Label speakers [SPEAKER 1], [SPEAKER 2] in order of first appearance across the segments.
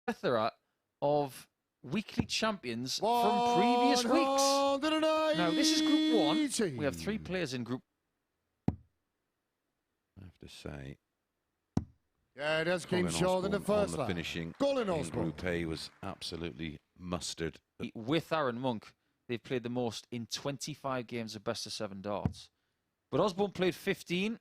[SPEAKER 1] plethora of weekly champions from previous weeks. Now, this is Group 1. We have 3 players in Group.
[SPEAKER 2] I have to say,
[SPEAKER 3] yeah, that's came short in the first
[SPEAKER 2] on the finishing
[SPEAKER 3] Colin
[SPEAKER 2] in
[SPEAKER 3] Osborne.
[SPEAKER 2] Group A was absolutely mustard.
[SPEAKER 1] With Aaron Monk, they've played the most in 25 games of best-of-7 darts. But Osborne played 15.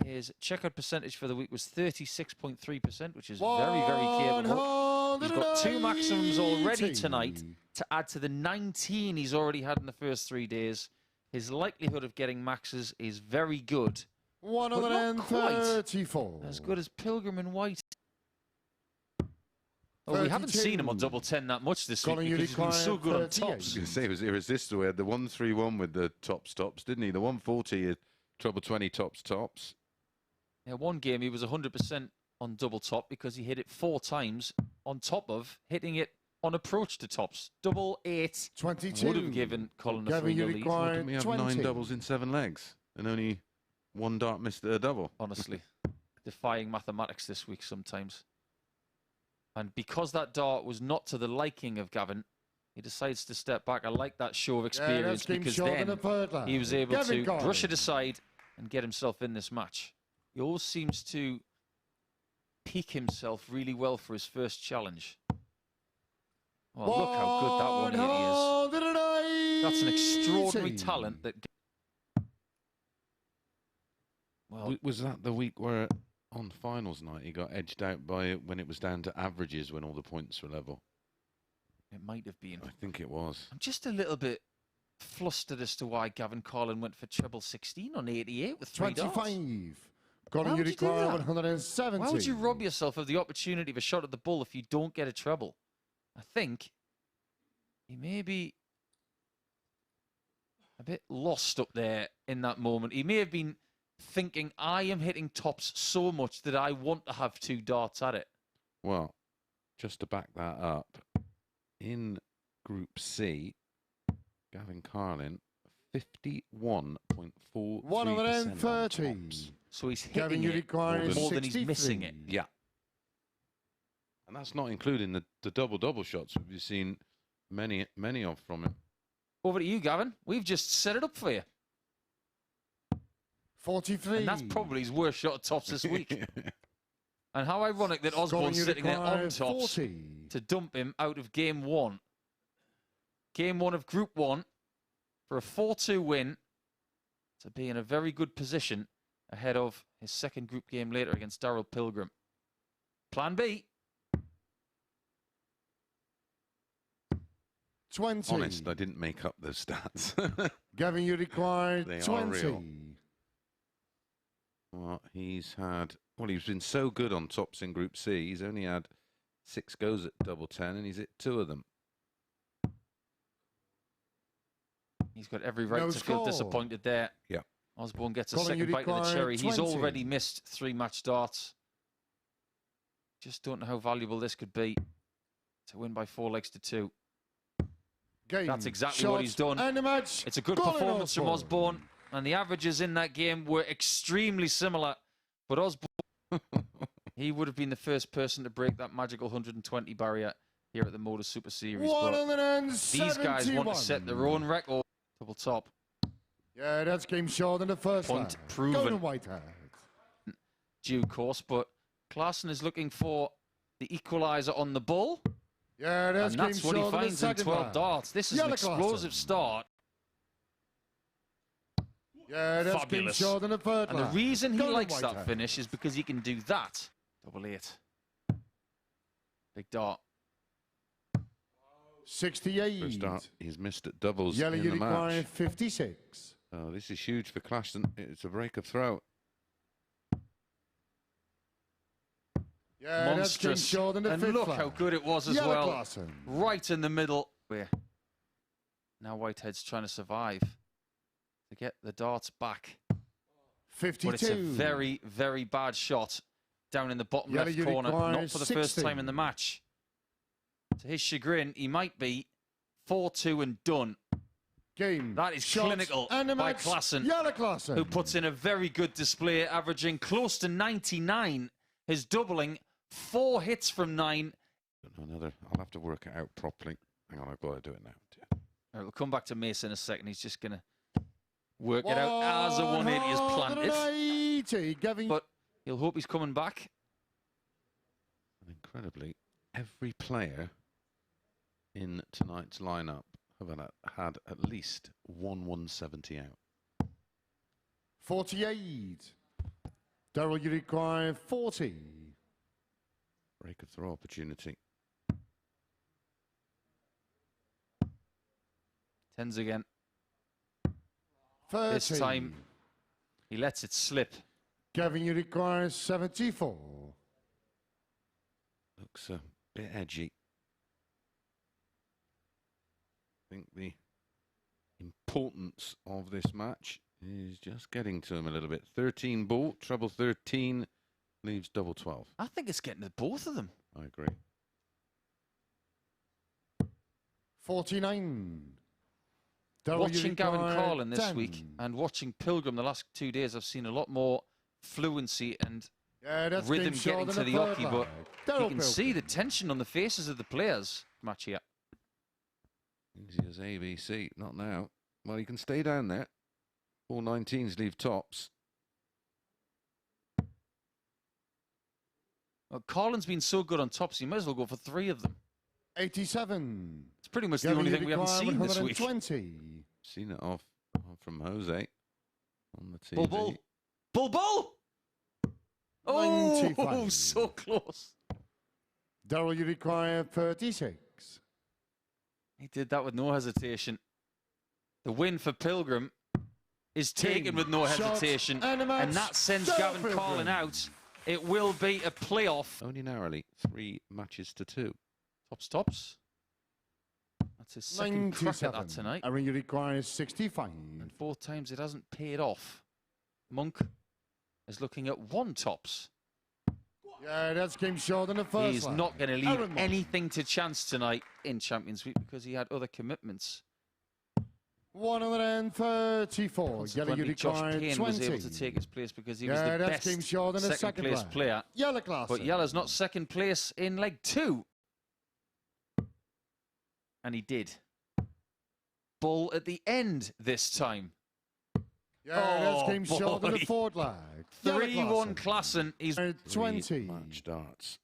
[SPEAKER 1] His checkered percentage for the week was 36.3%, which is very, very capable. He's got 2 maximums already tonight to add to the 19 he's already had in the first 3 days. His likelihood of getting maxes is very good.
[SPEAKER 3] 134.
[SPEAKER 1] As good as Pilgrim and White. Well, we haven't seen him on double 10 that much this week because he's been so good on tops.
[SPEAKER 2] I was going to say, it was irresistible. He had the 131 with the tops, didn't he? The 140, treble 20 tops.
[SPEAKER 1] Yeah, one game he was 100% on double top because he hit it 4 times on top of hitting it on approach to tops. Double 8
[SPEAKER 3] 22
[SPEAKER 1] would have given Colin a 3-0 lead.
[SPEAKER 2] Didn't we have 9 doubles in 7 legs and only 1 dart missed a double?
[SPEAKER 1] Honestly, defying mathematics this week sometimes. And because that dart was not to the liking of Gavin, he decides to step back. I like that show of experience because then he was able to brush it aside and get himself in this match. He always seems to peak himself really well for his first challenge. Oh, look how good that 180 is. That's an extraordinary talent. Well,
[SPEAKER 2] was that the week where on finals night he got edged out by when it was down to averages when all the points were level?
[SPEAKER 1] It might have been.
[SPEAKER 2] I think it was.
[SPEAKER 1] I'm just a little bit flustered as to why Gavin Carlin went for treble 16 on 88 with 3 darts.
[SPEAKER 3] 25. Colin, you require 170.
[SPEAKER 1] Why would you rob yourself of the opportunity of a shot at the bull if you don't get a treble? I think he may be a bit lost up there in that moment. He may have been thinking, I am hitting tops so much that I want to have 2 darts at it.
[SPEAKER 2] Well, just to back that up, in Group C, Gavin Carlin, 51.43%.
[SPEAKER 3] 130.
[SPEAKER 1] So he's hitting it more than he's missing it.
[SPEAKER 2] Yeah. And that's not including the double shots we've seen many of from him.
[SPEAKER 1] Over to you, Gavin. We've just set it up for you.
[SPEAKER 3] 43.
[SPEAKER 1] And that's probably his worst shot at tops this week. And how ironic that Osborne's sitting there on tops
[SPEAKER 3] 40.
[SPEAKER 1] to dump him out of Game 1. Game 1 of Group 1 for a 4-2 win to be in a very good position ahead of his second group game later against Daryl Pilgrim. Plan B.
[SPEAKER 3] 20.
[SPEAKER 2] Honest, I didn't make up those stats.
[SPEAKER 3] Gavin, you require
[SPEAKER 2] They
[SPEAKER 3] 20.
[SPEAKER 2] are real. Well, he's been so good on tops in Group C. He's only had 6 goes at double 10 and he's hit 2 of them.
[SPEAKER 1] He's got every right to feel disappointed there.
[SPEAKER 2] Yeah.
[SPEAKER 1] Osborne gets a second bite of the cherry. He's already missed 3 match darts. Just don't know how valuable this could be to win by 4 legs to 2. That's exactly what he's done. It's a good performance from Osborne. And the averages in that game were extremely similar. But Osborne, he would have been the first person to break that magical 120 barrier here at the Motor Super Series. But these guys want to set their own record. Double top.
[SPEAKER 3] Yeah, that's game short in the first
[SPEAKER 1] point
[SPEAKER 3] line.
[SPEAKER 1] Proven.
[SPEAKER 3] Whitehead.
[SPEAKER 1] Due course, but Klaassen is looking for the equaliser on the bull.
[SPEAKER 3] Yeah,
[SPEAKER 1] and that's what he finds in 12 darts. This is an explosive start.
[SPEAKER 3] Yeah, that's
[SPEAKER 1] fabulous.
[SPEAKER 3] Short in the third
[SPEAKER 1] and
[SPEAKER 3] line.
[SPEAKER 1] the reason he likes that finish is because he can do that. Double 8. Big dart.
[SPEAKER 3] 68.
[SPEAKER 2] First dart he's missed at doubles
[SPEAKER 3] Yellow
[SPEAKER 2] in the match.
[SPEAKER 3] 56.
[SPEAKER 2] Oh, this is huge for Klaassen. It's a break of throat.
[SPEAKER 3] Yeah,
[SPEAKER 1] monstrous.
[SPEAKER 3] Short in the
[SPEAKER 1] and
[SPEAKER 3] fifth
[SPEAKER 1] look
[SPEAKER 3] line.
[SPEAKER 1] how good it was as
[SPEAKER 3] Yellow
[SPEAKER 1] well.
[SPEAKER 3] Klaassen.
[SPEAKER 1] Right in the middle. Where now Whitehead's trying to survive to get the darts back.
[SPEAKER 3] 52.
[SPEAKER 1] But it's a very, very bad shot down in the bottom left corner. Not for the first time in the match. To his chagrin, he might be 4-2 and done.
[SPEAKER 3] Game.
[SPEAKER 1] That is clinical by Klaassen, who puts in a very good display, averaging close to 99. His doubling 4 hits from 9
[SPEAKER 2] Another. I'll have to work it out properly. Hang on, I've got to do it now.
[SPEAKER 1] All right, we'll come back to Mason in a second. He's just going to work it out as a 180 is planted.
[SPEAKER 3] 180,
[SPEAKER 1] But he'll hope he's coming back.
[SPEAKER 2] And incredibly, every player in tonight's lineup have had at least one 170 out.
[SPEAKER 3] 48. Daryl, you require 40.
[SPEAKER 2] Break of throw opportunity.
[SPEAKER 1] Tens again.
[SPEAKER 3] 30.
[SPEAKER 1] This time, he lets it slip.
[SPEAKER 3] Gavin, you require 74.
[SPEAKER 2] Looks a bit edgy. I think the importance of this match is just getting to him a little bit. 13 ball, treble 13, leaves double 12.
[SPEAKER 1] I think it's getting to both of them.
[SPEAKER 2] I agree.
[SPEAKER 3] 49.
[SPEAKER 1] Watching Gavin Carlin this week and watching Pilgrim the last 2 days, I've seen a lot more fluency and rhythm getting to the hockey, but you can see the tension on the faces of the players. Match here.
[SPEAKER 2] Easy as ABC, not now. Well, you can stay down there. All 19s leave tops.
[SPEAKER 1] Well, Carlin's been so good on tops, you might as well go for 3 of them.
[SPEAKER 3] 87.
[SPEAKER 1] It's pretty much the only thing we haven't seen this week.
[SPEAKER 3] 120.
[SPEAKER 2] Seen it off from Jose on the TV.
[SPEAKER 1] Bull, bull. Bull, bull! Oh,
[SPEAKER 3] 95.
[SPEAKER 1] so close.
[SPEAKER 3] Daryl, you require 36.
[SPEAKER 1] He did that with no hesitation. The win for Pilgrim is taken with no hesitation, and that sends Gavin Carlin out. It will be a playoff.
[SPEAKER 2] Only narrowly, 3 matches to 2.
[SPEAKER 1] Tops, tops. That's his second crack at that tonight.
[SPEAKER 3] I mean, you require 65.
[SPEAKER 1] And 4 times it hasn't paid off. Monk is looking at 1 tops.
[SPEAKER 3] Yeah, that's game short in the first.
[SPEAKER 1] He's not going to leave anything to chance tonight in Champions Week because he had other commitments.
[SPEAKER 3] 134. Yellow, you
[SPEAKER 1] Josh
[SPEAKER 3] require
[SPEAKER 1] Kane
[SPEAKER 3] 20.
[SPEAKER 1] was able to take his place because he was the best second place player.
[SPEAKER 3] Yellow class.
[SPEAKER 1] But Yellow's not second place in leg 2. And he did. Bull at the end this time.
[SPEAKER 3] Yeah, that's game short in the fourth leg.
[SPEAKER 1] 3-1 Klassen. He's
[SPEAKER 3] 20.
[SPEAKER 2] Match darts.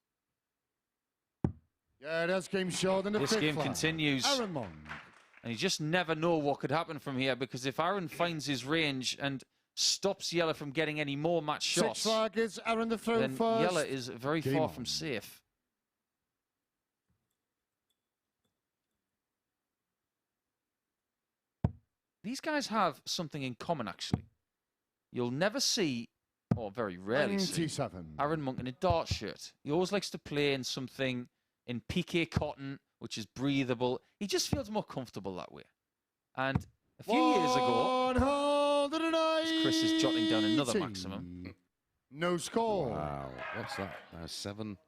[SPEAKER 3] Yeah, that's game short in the
[SPEAKER 1] this game continues.
[SPEAKER 3] Aaron Monk.
[SPEAKER 1] And you just never know what could happen from here because if Aaron finds his range and stops Yella from getting any more match shots,
[SPEAKER 3] 6 targets, Aaron the throw
[SPEAKER 1] then
[SPEAKER 3] first.
[SPEAKER 1] Yella is very far from safe. These guys have something in common, actually. You'll never see, or very rarely see, Aaron Monk in a dart shirt. He always likes to play in something in piqué cotton, which is breathable. He just feels more comfortable that way. And a few years ago, Chris is jotting down another maximum.
[SPEAKER 3] No score.
[SPEAKER 2] Wow, what's that? 7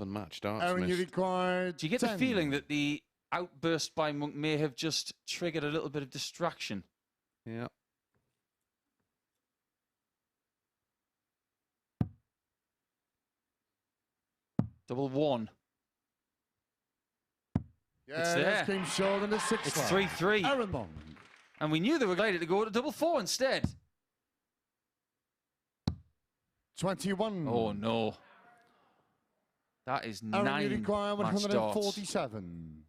[SPEAKER 2] match darts
[SPEAKER 3] Aaron, you
[SPEAKER 2] missed.
[SPEAKER 3] required
[SPEAKER 1] Do you get
[SPEAKER 3] 10.
[SPEAKER 1] the feeling that the outburst by Monk may have just triggered a little bit of distraction?
[SPEAKER 2] Yeah.
[SPEAKER 3] Yeah,
[SPEAKER 1] 1-1. It's there.
[SPEAKER 3] That's game short in the 6th.
[SPEAKER 1] It's 3-3.
[SPEAKER 3] Aaron Monk.
[SPEAKER 1] And we knew they were likely to go to 4-4 instead.
[SPEAKER 3] 21.
[SPEAKER 1] Oh, no. That is
[SPEAKER 3] Aaron,
[SPEAKER 1] 9
[SPEAKER 3] you require
[SPEAKER 1] match darts.
[SPEAKER 3] 147.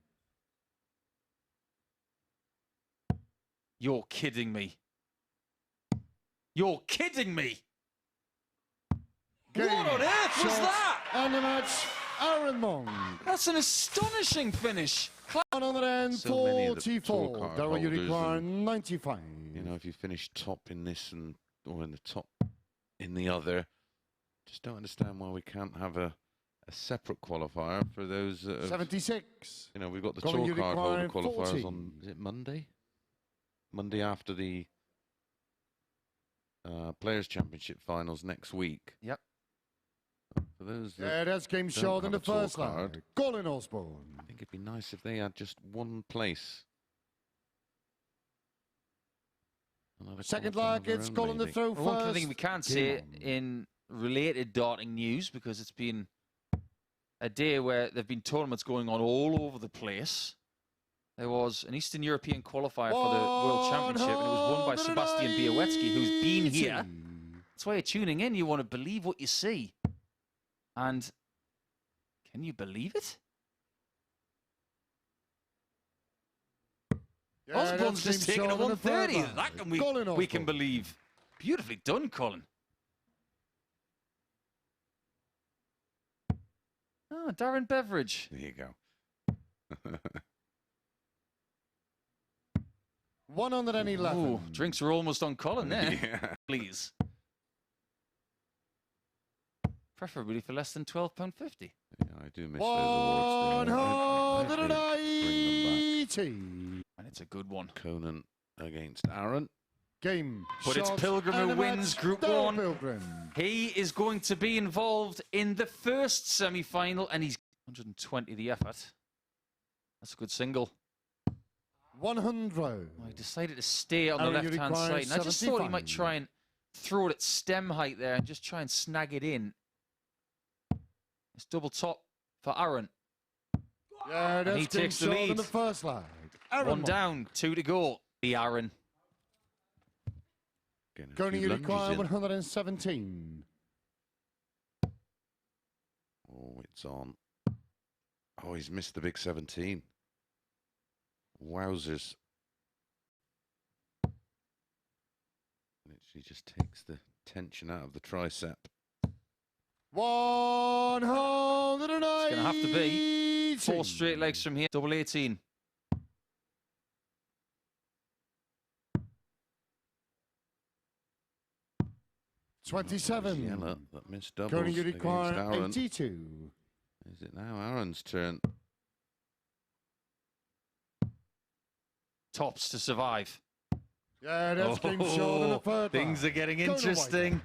[SPEAKER 1] You're kidding me. You're kidding me.
[SPEAKER 3] Game
[SPEAKER 1] What on earth was that?
[SPEAKER 3] And the match, Aaron Monk.
[SPEAKER 1] That's an astonishing finish.
[SPEAKER 3] 144. Daryl, you require 95.
[SPEAKER 2] You know, if you finish top in this or in the top in the other, just don't understand why we can't have a separate qualifier for those.
[SPEAKER 3] 76.
[SPEAKER 2] You know, we've got the
[SPEAKER 3] Colin,
[SPEAKER 2] tour
[SPEAKER 3] you
[SPEAKER 2] card holder
[SPEAKER 3] require
[SPEAKER 2] qualifiers
[SPEAKER 3] 40.
[SPEAKER 2] on. Is it Monday? Monday after the Players' Championship finals next week.
[SPEAKER 1] Yep.
[SPEAKER 2] For those
[SPEAKER 3] Yeah, that's game
[SPEAKER 2] don't
[SPEAKER 3] short in
[SPEAKER 2] have
[SPEAKER 3] the
[SPEAKER 2] a tour
[SPEAKER 3] first
[SPEAKER 2] card,
[SPEAKER 3] round. Colin Osborne.
[SPEAKER 2] I think it'd be nice if they had just one place. Another
[SPEAKER 3] Second
[SPEAKER 2] qualifier
[SPEAKER 3] leg,
[SPEAKER 2] of their
[SPEAKER 3] it's
[SPEAKER 2] own,
[SPEAKER 3] Colin the
[SPEAKER 2] maybe.
[SPEAKER 3] throw
[SPEAKER 1] Well,
[SPEAKER 3] first.
[SPEAKER 1] one thing we can't
[SPEAKER 3] Game
[SPEAKER 1] say
[SPEAKER 3] on.
[SPEAKER 1] in related darting news, because it's been a day where there have been tournaments going on all over the place. There was an Eastern European qualifier for the World Championship, and it was won by Sebastian Białecki, who's been here. That's why you're tuning in. You want to believe what you see. And can you believe it?
[SPEAKER 3] Yeah,
[SPEAKER 1] Osborne's just taken a 130. That can we can
[SPEAKER 3] Osborne.
[SPEAKER 1] believe. Beautifully done, Colin. Oh, Darren Beveridge.
[SPEAKER 2] There you go.
[SPEAKER 3] 111.
[SPEAKER 1] Ooh, drinks are almost on Colin there.
[SPEAKER 2] Yeah.
[SPEAKER 1] Please. Preferably for less than £12.50.
[SPEAKER 2] Yeah, I do miss those awards. I bring them back.
[SPEAKER 3] 180.
[SPEAKER 1] And it's a good one.
[SPEAKER 2] Conan against Aaron.
[SPEAKER 3] Game.
[SPEAKER 1] But it's
[SPEAKER 3] shot,
[SPEAKER 1] Pilgrim
[SPEAKER 3] and
[SPEAKER 1] who
[SPEAKER 3] a
[SPEAKER 1] wins
[SPEAKER 3] match.
[SPEAKER 1] Group
[SPEAKER 3] Daryl
[SPEAKER 1] 1.
[SPEAKER 3] Pilgrim.
[SPEAKER 1] He is going to be involved in the first semi-final, and he's 120 the effort. That's a good single.
[SPEAKER 3] 100.
[SPEAKER 1] Well, he decided to stay on the
[SPEAKER 3] Aaron, you
[SPEAKER 1] left-hand
[SPEAKER 3] require
[SPEAKER 1] side. And I just thought he
[SPEAKER 3] 75.
[SPEAKER 1] might try and throw it at stem height there and just try and snag it in. It's double top for Aaron.
[SPEAKER 3] Yeah, that's
[SPEAKER 1] he takes the
[SPEAKER 3] shot
[SPEAKER 1] lead.
[SPEAKER 3] in the first leg.
[SPEAKER 1] One down, 2 to go. The Aaron.
[SPEAKER 3] Going to require
[SPEAKER 2] in.
[SPEAKER 3] 117.
[SPEAKER 2] Oh, it's on. Oh, he's missed the big 17. Wowzers. Literally just takes the tension out of the tricep.
[SPEAKER 3] 180.
[SPEAKER 1] It's going to have to be 4 straight legs from here. Double 18.
[SPEAKER 2] Yella that missed doubles
[SPEAKER 3] Going to
[SPEAKER 2] against
[SPEAKER 3] require
[SPEAKER 2] Aaron.
[SPEAKER 3] 82.
[SPEAKER 2] Is it now Aaron's turn?
[SPEAKER 1] Tops to survive.
[SPEAKER 3] Yeah, that's game short in the third
[SPEAKER 1] Things
[SPEAKER 3] leg.
[SPEAKER 1] are getting
[SPEAKER 3] Going to
[SPEAKER 1] interesting.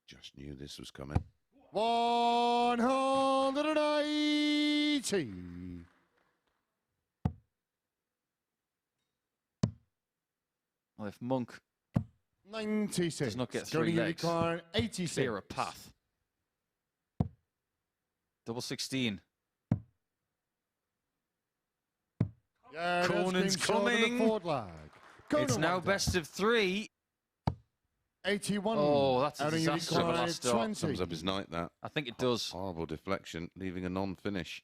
[SPEAKER 2] Just knew this was coming.
[SPEAKER 3] 180.
[SPEAKER 1] Well, if Monk
[SPEAKER 3] 96.
[SPEAKER 1] does not get 3
[SPEAKER 3] Going to
[SPEAKER 1] legs,
[SPEAKER 3] require 86.
[SPEAKER 1] clear a path. Double 16.
[SPEAKER 3] Yeah,
[SPEAKER 1] Conan's coming. It's now best of 3.
[SPEAKER 3] 81.
[SPEAKER 1] Oh, that's a
[SPEAKER 3] Aaron, you
[SPEAKER 1] disaster of a
[SPEAKER 3] require
[SPEAKER 1] last start.
[SPEAKER 3] 20.
[SPEAKER 2] Sums up his night, that.
[SPEAKER 1] I think it does.
[SPEAKER 2] Horrible deflection, leaving a non-finish.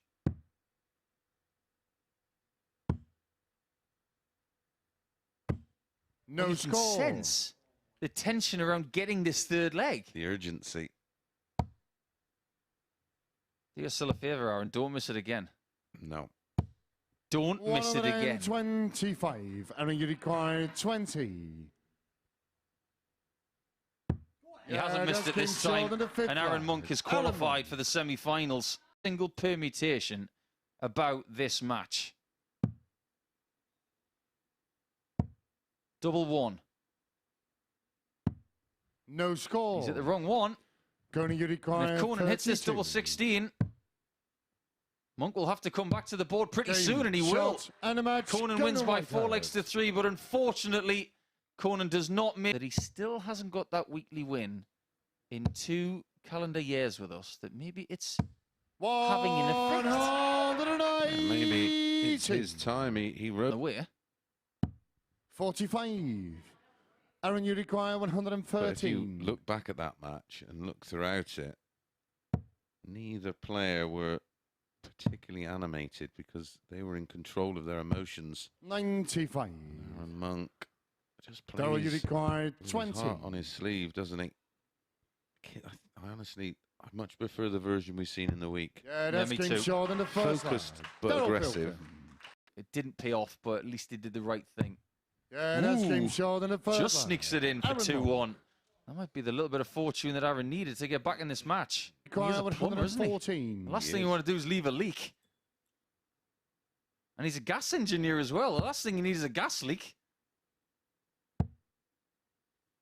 [SPEAKER 3] No
[SPEAKER 1] You can
[SPEAKER 3] score.
[SPEAKER 1] sense the tension around getting this third leg.
[SPEAKER 2] The urgency.
[SPEAKER 1] Do yourself a favour, Aaron. Don't miss it again.
[SPEAKER 2] No.
[SPEAKER 1] Don't miss it again.
[SPEAKER 3] 125. Aaron, you require 20.
[SPEAKER 1] He hasn't missed it this time. And Aaron Monk is qualified for the semi-finals. Single permutation about this match. Double 1.
[SPEAKER 3] No score.
[SPEAKER 1] He's at the wrong one.
[SPEAKER 3] Going to require
[SPEAKER 1] And if Conan hits this
[SPEAKER 3] 32.
[SPEAKER 1] double 16, Monk will have to come back to the board pretty
[SPEAKER 3] Game,
[SPEAKER 1] soon, and he will.
[SPEAKER 3] shot, and a match.
[SPEAKER 1] Conan wins by 4 legs to 3, but unfortunately, Conan does not make that. He still hasn't got that weekly win in 2 calendar years with us. That maybe it's having an effect.
[SPEAKER 2] Yeah, maybe it's his time. He wrote
[SPEAKER 1] Away.
[SPEAKER 3] 45. Aaron, you require 113.
[SPEAKER 2] But if you look back at that match and look throughout it, neither player were particularly animated because they were in control of their emotions.
[SPEAKER 3] 95.
[SPEAKER 2] Aaron Monk just
[SPEAKER 3] Daryl, you
[SPEAKER 2] plays
[SPEAKER 3] require
[SPEAKER 2] with his
[SPEAKER 3] 20.
[SPEAKER 2] heart on his sleeve, doesn't he? I honestly, I much prefer the version we've seen in the week.
[SPEAKER 3] Yeah, that's
[SPEAKER 1] me
[SPEAKER 3] game
[SPEAKER 1] too.
[SPEAKER 3] short in the first
[SPEAKER 2] Focused
[SPEAKER 3] leg.
[SPEAKER 2] but
[SPEAKER 3] Daryl
[SPEAKER 2] aggressive.
[SPEAKER 3] Pilgrim.
[SPEAKER 1] It didn't pay off, but at least he did the right thing.
[SPEAKER 3] Yeah, that's game
[SPEAKER 1] Ooh,
[SPEAKER 3] short in the first
[SPEAKER 1] Just
[SPEAKER 3] leg.
[SPEAKER 1] sneaks it in for
[SPEAKER 3] Aaron
[SPEAKER 1] 2-1. That might be the little bit of fortune that Aaron needed to get back in this match. He is
[SPEAKER 3] Require
[SPEAKER 1] a plumber, isn't he?
[SPEAKER 3] 114.
[SPEAKER 1] The last thing you want to do is leave a leak. And he's a gas engineer as well. The last thing he needs is a gas leak.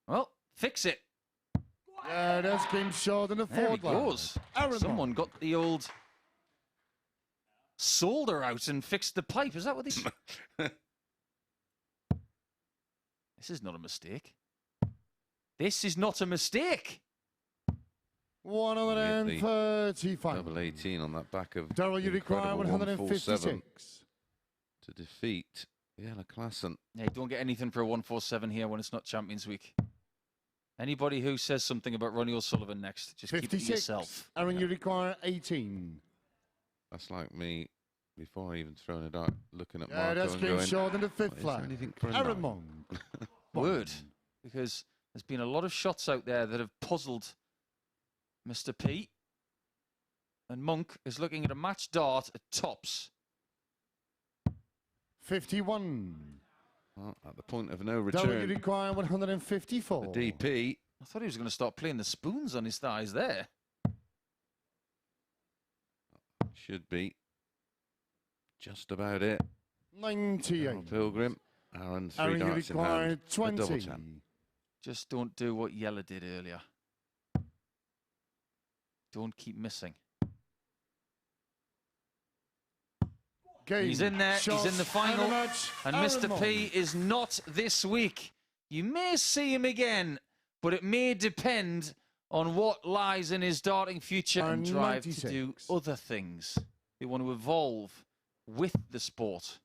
[SPEAKER 1] Well, fix it.
[SPEAKER 3] Yeah, that's game short in the
[SPEAKER 1] There he
[SPEAKER 3] fourth leg.
[SPEAKER 1] goes.
[SPEAKER 3] Aaron
[SPEAKER 1] Someone
[SPEAKER 3] Monk.
[SPEAKER 1] got the old solder out and fixed the pipe. Is that what this? This is not a mistake. This is not a mistake.
[SPEAKER 3] 135.
[SPEAKER 2] Double 18 on that back of
[SPEAKER 3] Daryl, you require
[SPEAKER 2] incredible
[SPEAKER 3] 156.
[SPEAKER 2] to defeat Jelle Klassen.
[SPEAKER 1] Yeah, you don't get anything for a 147 here when it's not Champions Week. Anybody who says something about Ronnie O'Sullivan next, just keep it to yourself.
[SPEAKER 3] Aaron, you require 18.
[SPEAKER 2] That's like me before I even thrown it out, looking at
[SPEAKER 3] Yeah,
[SPEAKER 2] Marco
[SPEAKER 3] that's
[SPEAKER 2] and
[SPEAKER 3] game
[SPEAKER 2] going,
[SPEAKER 3] short in the fifth
[SPEAKER 2] "Is there
[SPEAKER 3] flag.
[SPEAKER 2] anything for a
[SPEAKER 3] Aaron
[SPEAKER 2] 9?"
[SPEAKER 3] Monk.
[SPEAKER 1] Word. Because there's been a lot of shots out there that have puzzled Mr. P. And Monk is looking at a match dart at tops.
[SPEAKER 3] 51.
[SPEAKER 2] Well, at the point of no
[SPEAKER 3] Daryl, you
[SPEAKER 2] return,
[SPEAKER 3] require 154.
[SPEAKER 2] the DP
[SPEAKER 1] I thought he was going to start playing the spoons on his thighs there.
[SPEAKER 2] should be just about it.
[SPEAKER 3] 98.
[SPEAKER 2] Pilgrim, Aaron, three
[SPEAKER 3] Aaron, you
[SPEAKER 2] darts in
[SPEAKER 3] require
[SPEAKER 2] hand, a double
[SPEAKER 3] 20.
[SPEAKER 2] 10.
[SPEAKER 1] Just don't do what Jelle did earlier. Don't keep missing.
[SPEAKER 3] Game.
[SPEAKER 1] He's in there,
[SPEAKER 3] Shots
[SPEAKER 1] he's in the final,
[SPEAKER 3] and a match.
[SPEAKER 1] and
[SPEAKER 3] Aaron
[SPEAKER 1] Mr.
[SPEAKER 3] Monk.
[SPEAKER 1] P is not this week. You may see him again, but it may depend on what lies in his darting future and drive to do
[SPEAKER 3] 96.
[SPEAKER 1] other things. They want to evolve with the sport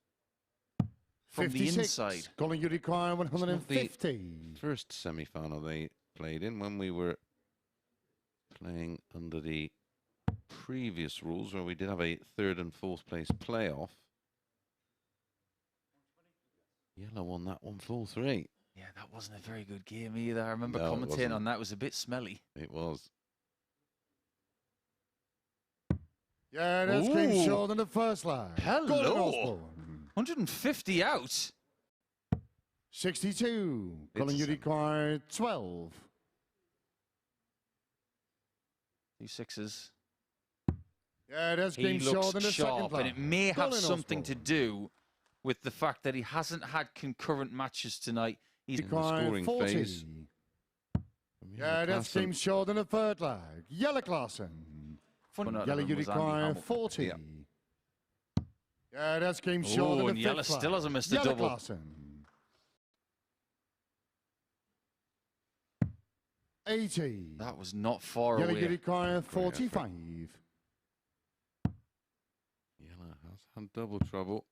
[SPEAKER 1] from the
[SPEAKER 3] 56.
[SPEAKER 1] inside.
[SPEAKER 3] Colin, you require 150.
[SPEAKER 2] First semi-final they played in when we were playing under the previous rules where we did have a third and fourth place playoff. Jelle won that one 4-3.
[SPEAKER 1] Yeah, that wasn't a very good game either. I remember
[SPEAKER 2] No, it
[SPEAKER 1] commentating
[SPEAKER 2] wasn't.
[SPEAKER 1] on that. It was a bit smelly.
[SPEAKER 2] It was.
[SPEAKER 3] Yeah, that's game
[SPEAKER 1] Ooh.
[SPEAKER 3] short in the first line.
[SPEAKER 1] Hello.
[SPEAKER 3] Colin Osborne.
[SPEAKER 1] 150 out.
[SPEAKER 3] 62.
[SPEAKER 2] It's
[SPEAKER 3] Colin,
[SPEAKER 2] a
[SPEAKER 3] you
[SPEAKER 2] semi.
[SPEAKER 3] require 12.
[SPEAKER 1] 2 sixes.
[SPEAKER 3] Yeah, that's
[SPEAKER 1] He
[SPEAKER 3] game short
[SPEAKER 1] looks
[SPEAKER 3] in the second
[SPEAKER 1] sharp,
[SPEAKER 3] line.
[SPEAKER 1] and it may have
[SPEAKER 3] Colin
[SPEAKER 1] something to
[SPEAKER 3] Osborne.
[SPEAKER 1] do with the fact that he hasn't had concurrent matches tonight. He's
[SPEAKER 2] In the
[SPEAKER 3] Require
[SPEAKER 2] scoring
[SPEAKER 3] 40.
[SPEAKER 2] phase.
[SPEAKER 3] Yeah, that's
[SPEAKER 2] Klassen.
[SPEAKER 3] game short in the third lag. Jelle Klassen.
[SPEAKER 1] One out of
[SPEAKER 3] Jelle,
[SPEAKER 1] them
[SPEAKER 3] you
[SPEAKER 1] was Andy
[SPEAKER 3] require
[SPEAKER 1] Hamilton.
[SPEAKER 3] 40.
[SPEAKER 2] Yeah.
[SPEAKER 3] Yeah, that's game short
[SPEAKER 1] Ooh,
[SPEAKER 3] in
[SPEAKER 1] and
[SPEAKER 3] the
[SPEAKER 1] Jelle
[SPEAKER 3] fifth
[SPEAKER 1] still
[SPEAKER 3] lag.
[SPEAKER 1] hasn't missed a
[SPEAKER 3] Jelle
[SPEAKER 1] double.
[SPEAKER 3] Klassen. 80.
[SPEAKER 1] That was not far
[SPEAKER 3] Jelle, you
[SPEAKER 1] away.
[SPEAKER 3] require
[SPEAKER 2] effort.
[SPEAKER 3] 45.
[SPEAKER 2] Jelle has had double trouble.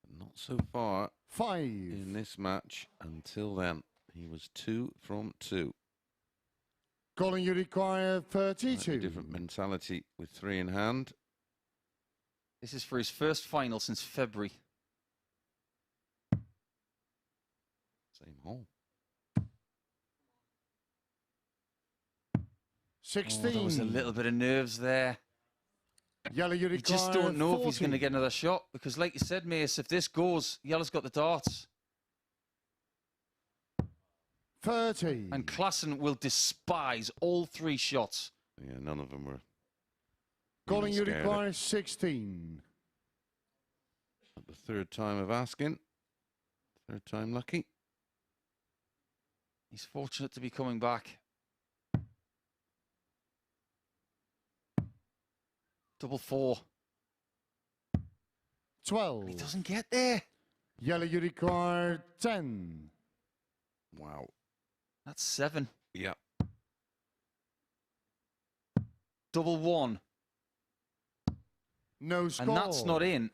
[SPEAKER 2] But not so far
[SPEAKER 3] 5.
[SPEAKER 2] in this match until then. He was 2 from 2.
[SPEAKER 3] Colin, you require
[SPEAKER 2] Slightly
[SPEAKER 3] 32.
[SPEAKER 2] different mentality with 3 in hand.
[SPEAKER 1] This is for his first final since February.
[SPEAKER 2] Same hole.
[SPEAKER 3] 16.
[SPEAKER 1] Oh, there was a little bit of nerves there.
[SPEAKER 3] Jelle, you require
[SPEAKER 1] You just don't know
[SPEAKER 3] 40.
[SPEAKER 1] if he's going to get another shot because, like you said, Mace, if this goes, Jelle's got the darts.
[SPEAKER 3] 30.
[SPEAKER 1] And Klassen will despise all 3 shots.
[SPEAKER 2] Yeah, none of them were.
[SPEAKER 3] Colin,
[SPEAKER 2] really
[SPEAKER 3] you
[SPEAKER 2] scared
[SPEAKER 3] require 16.
[SPEAKER 2] at the third time of asking. Third time lucky.
[SPEAKER 1] He's fortunate to be coming back. Double 4.
[SPEAKER 3] 12.
[SPEAKER 1] He doesn't get there.
[SPEAKER 3] Jelle, you require 10.
[SPEAKER 2] Wow.
[SPEAKER 1] That's 7.
[SPEAKER 2] Yeah.
[SPEAKER 1] Double 1.
[SPEAKER 3] No score.
[SPEAKER 1] And that's not in.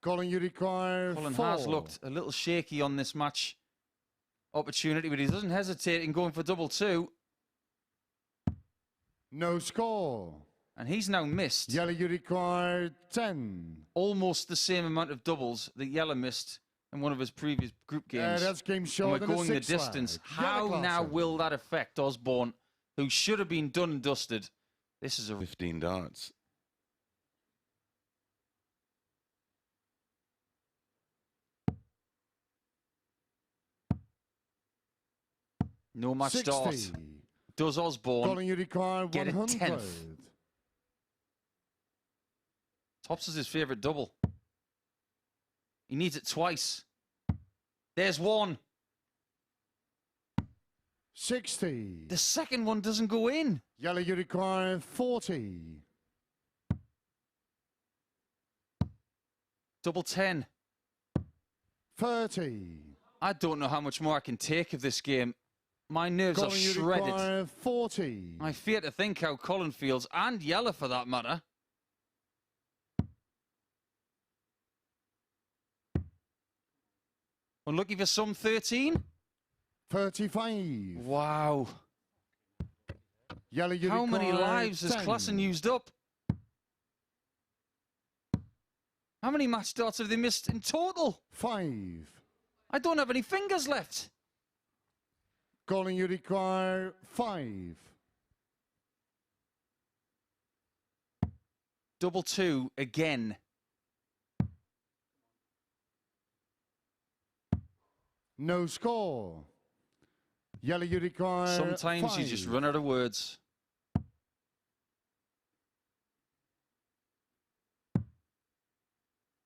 [SPEAKER 3] Colin, you require
[SPEAKER 1] Colin
[SPEAKER 3] 4.
[SPEAKER 1] has looked a little shaky on this match opportunity, but he doesn't hesitate in going for double 2.
[SPEAKER 3] No score.
[SPEAKER 1] And he's now missed
[SPEAKER 3] Jelle, you require 10.
[SPEAKER 1] almost the same amount of doubles that Jelle missed in one of his previous group games.
[SPEAKER 3] That's game
[SPEAKER 1] And
[SPEAKER 3] short
[SPEAKER 1] we're
[SPEAKER 3] in
[SPEAKER 1] going the
[SPEAKER 3] sixth
[SPEAKER 1] distance.
[SPEAKER 3] lag. Jelle
[SPEAKER 1] How now
[SPEAKER 3] Klassen.
[SPEAKER 1] will that affect Osborne, who should have been done and dusted? This is a
[SPEAKER 2] 15 darts.
[SPEAKER 1] no match
[SPEAKER 3] 60.
[SPEAKER 1] start. Does Osborne
[SPEAKER 3] Colin, you require
[SPEAKER 1] get a
[SPEAKER 3] 100.
[SPEAKER 1] 10th? Tops is his favourite double. He needs it twice. There's 1.
[SPEAKER 3] 60.
[SPEAKER 1] The second one doesn't go in.
[SPEAKER 3] Jelle, you require 40.
[SPEAKER 1] Double 10.
[SPEAKER 3] 30.
[SPEAKER 1] I don't know how much more I can take of this game. My nerves are
[SPEAKER 3] Colin, you
[SPEAKER 1] shredded.
[SPEAKER 3] require 40.
[SPEAKER 1] I fear to think how Colin feels, and Yella for that matter. Unlucky for some 13.
[SPEAKER 3] 35.
[SPEAKER 1] Wow.
[SPEAKER 3] Yellow, you
[SPEAKER 1] How many
[SPEAKER 3] require
[SPEAKER 1] lives has
[SPEAKER 3] 10.
[SPEAKER 1] Klassen used up? How many match starts have they missed in total?
[SPEAKER 3] 5.
[SPEAKER 1] I don't have any fingers left.
[SPEAKER 3] Colin, you require 5.
[SPEAKER 1] Double 2 again.
[SPEAKER 3] No score. Yellow, you require
[SPEAKER 1] Sometimes
[SPEAKER 3] 5.
[SPEAKER 1] you just run out of words.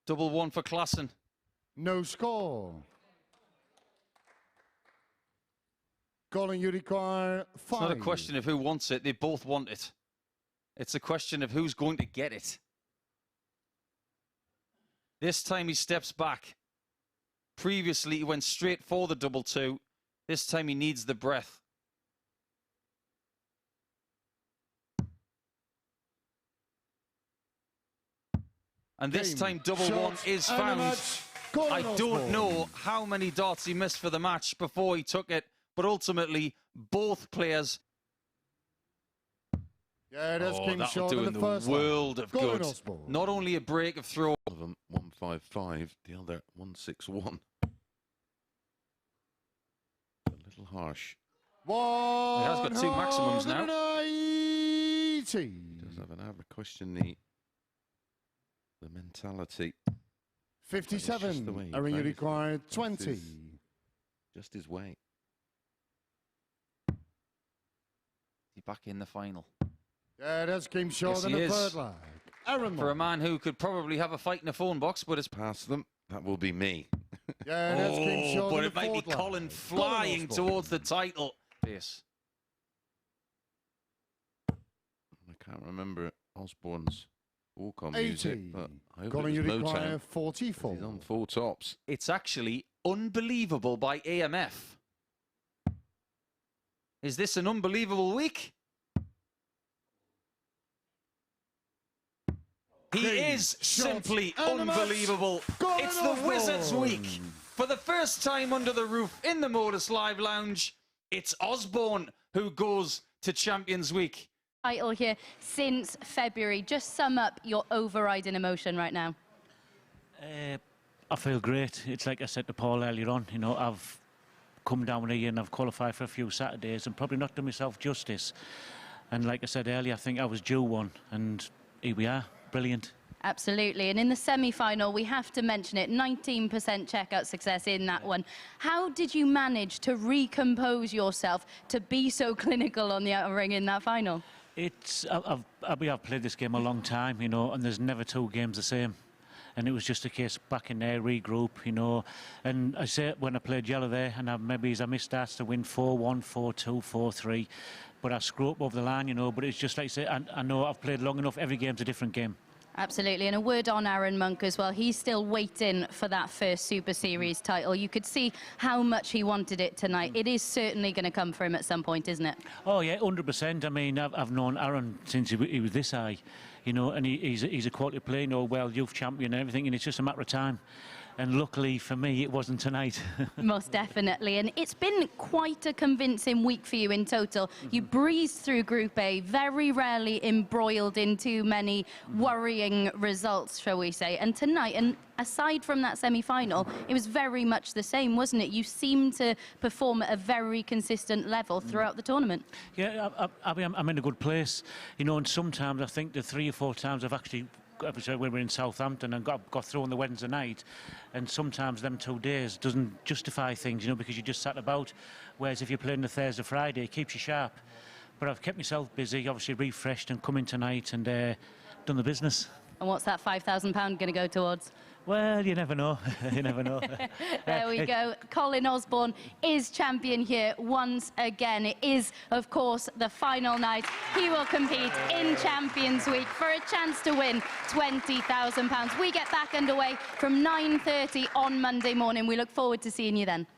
[SPEAKER 1] Double 1 for Klassen.
[SPEAKER 3] No score. Colin, you require 5.
[SPEAKER 1] It's not a question of who wants it. They both want it. It's a question of who's going to get it. This time he steps back. Previously, he went straight for the double 2. This time he needs the breath. And this time double 1 is found. I don't know how many darts he missed for the match before he took it, but ultimately both players.
[SPEAKER 3] Yeah, that's
[SPEAKER 1] that'll do in the world of good. Not only a break of throw.
[SPEAKER 2] One of them 155, the other 161. A little harsh.
[SPEAKER 1] He has got 2 maximums now.
[SPEAKER 3] 180.
[SPEAKER 2] He does have an average question, the mentality.
[SPEAKER 3] 57. Aaron, you require 20.
[SPEAKER 2] Just his way.
[SPEAKER 1] He's back in the final.
[SPEAKER 3] Yeah, that's game short in the third leg. Aaron,
[SPEAKER 1] for a man who could probably have a fight in a phone box, but it's
[SPEAKER 2] past them. That will be me.
[SPEAKER 3] Yeah, that's game short.
[SPEAKER 1] But it might be Colin flying towards the title. Yes.
[SPEAKER 2] I can't remember Osborne's walk-on music, but I hope
[SPEAKER 3] Colin,
[SPEAKER 2] it
[SPEAKER 3] you
[SPEAKER 2] was
[SPEAKER 3] require
[SPEAKER 2] Motown.
[SPEAKER 3] 44.
[SPEAKER 2] He's on 4 tops.
[SPEAKER 1] It's actually Unbelievable by AMF. Is this an unbelievable week? He is simply unbelievable. It's the Wizards week. For the first time under the roof in the Modus Live Lounge, it's Osborne who goes to Champions Week.
[SPEAKER 4] Title here since February. Just sum up your overriding emotion right now.
[SPEAKER 5] I feel great. It's like I said to Paul earlier on, you know, I've come down here and I've qualified for a few Saturdays and probably not done myself justice. And like I said earlier, I think I was due one, and here we are. Brilliant.
[SPEAKER 4] Absolutely. And in the semi-final, we have to mention it, 19% checkout success in that one. How did you manage to recompose yourself to be so clinical on the outer ring in that final?
[SPEAKER 5] I've played this game a long time, you know, and there's never 2 games the same. And it was just a case back in there, regroup, you know. And I say when I played yellow there, and I missed starts to win 4-1, 4-2, 4-3. But I screw up over the line, you know. But it's just like I say, I know I've played long enough. Every game's a different game.
[SPEAKER 4] Absolutely. And a word on Aaron Monk as well. He's still waiting for that first Super Series title. You could see how much he wanted it tonight. It is certainly going to come for him at some point, isn't it?
[SPEAKER 5] Oh, yeah, 100%. I mean, I've known Aaron since he was this high, you know, and he's a quality player, you know, youth champion and everything, and it's just a matter of time. And luckily for me, it wasn't tonight.
[SPEAKER 4] Most definitely. And it's been quite a convincing week for you in total. You breezed through Group A, very rarely embroiled in too many worrying results, shall we say. And tonight, and aside from that semi-final, it was very much the same, wasn't it? You seemed to perform at a very consistent level throughout the tournament.
[SPEAKER 5] Yeah, I'm in a good place. You know, and sometimes I think the 3 or 4 times I've actually when we were in Southampton and got through on the Wednesday night, and sometimes them 2 days doesn't justify things, you know, because you just sat about. Whereas if you're playing the Thursday, Friday, it keeps you sharp. But I've kept myself busy, obviously refreshed, and come in tonight and done the business.
[SPEAKER 4] And what's that £5,000 going to go towards?
[SPEAKER 5] Well, you never know. You never know.
[SPEAKER 4] There we go. Colin Osborne is champion here once again. It is, of course, the final night. He will compete in Champions Week for a chance to win £20,000. We get back underway from 9:30 on Monday morning. We look forward to seeing you then.